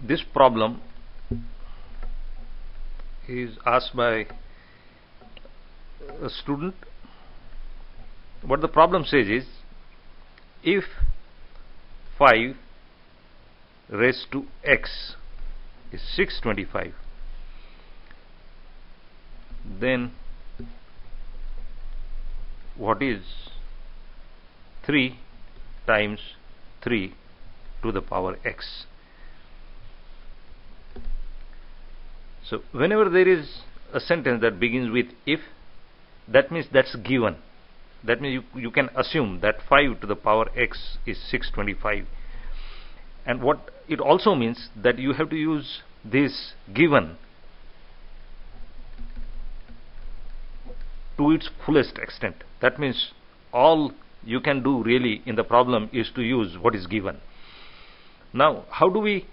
This problem is asked by a student. What the problem says is, if 5 raised to x is 625, then what is 3 times 3 to the power x? So whenever there is a sentence that begins with if, that means that's given. That means you can assume that 5 to the power x is 625. And what it also means that you have to use this given to its fullest extent. That means all you can do really in the problem is to use what is given. Now, how do we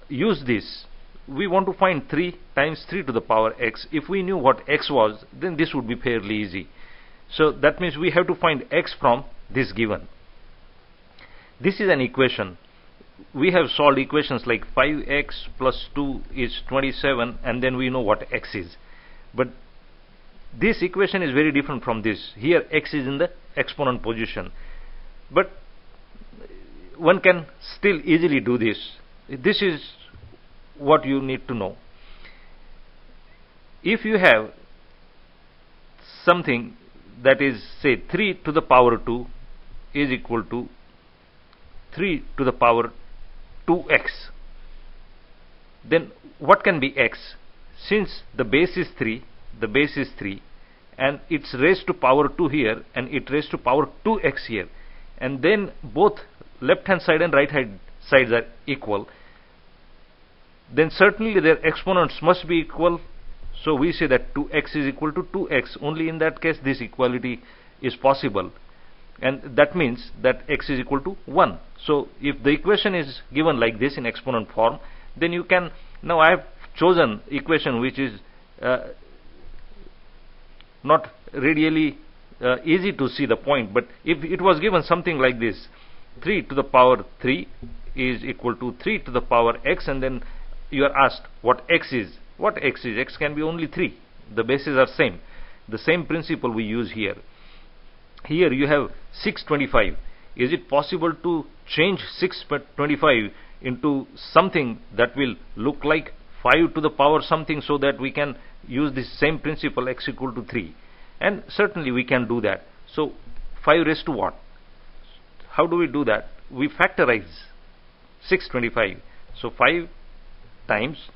use this? We want to find 3 times 3 to the power x. If we knew what x was, then this would be fairly easy. So that means we have to find x from this given. This is an equation. We have solved equations like 5x plus 2 is 27, and then we know what x is. But this equation is very different from this. Here x is in the exponent position. But one can still easily do this. This is what you need to know. If you have something that is, say, 3 to the power 2 is equal to 3 to the power 2x, then what can be x? Since the base is 3, and it's raised to power 2 here, and it raised to power 2x here, and then both left hand side and right hand sides are equal, then certainly their exponents must be equal. So we say that 2x is equal to 2x. Only in that case this equality is possible, and that means that x is equal to 1. So if the equation is given like this in exponent form, then you can, now I have chosen equation which is not really easy to see the point, but if it was given something like this, 3 to the power 3 is equal to 3 to the power x, and then you are asked what x is. What x is? X can be only 3. The bases are same. The same principle we use here. Here you have 625. Is it possible to change 625 into something that will look like 5 to the power something, so that we can use this same principle, x equal to 3? And certainly we can do that. So 5 raised to what? How do we do that? We factorize 625. So 5 times,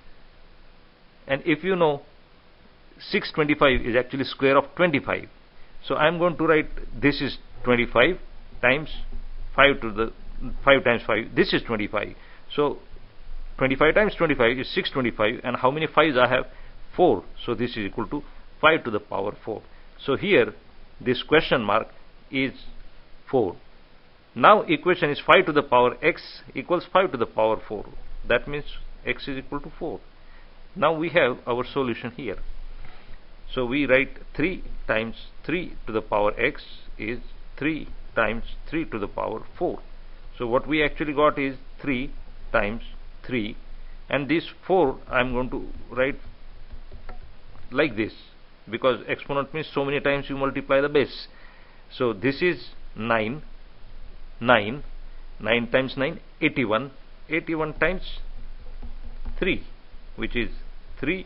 and if you know 625 is actually square of 25, so I am going to write this is 25 times 5 to the 5 times 5, this is 25. So 25 times 25 is 625, and how many 5s I have? 4. So this is equal to 5 to the power 4. So here this question mark is 4. Now equation is 5 to the power x equals 5 to the power 4. That means x is equal to 4. Now we have our solution here. So we write 3 times 3 to the power x is 3 times 3 to the power 4. So what we actually got is 3 times 3, and this 4 I am going to write like this, because exponent means so many times you multiply the base. So this is 9 times 9, 81 times 3, which is 3,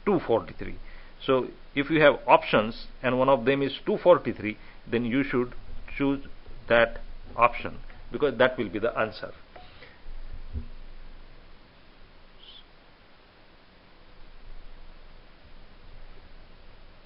243. So if you have options and one of them is 243, then you should choose that option, because that will be the answer.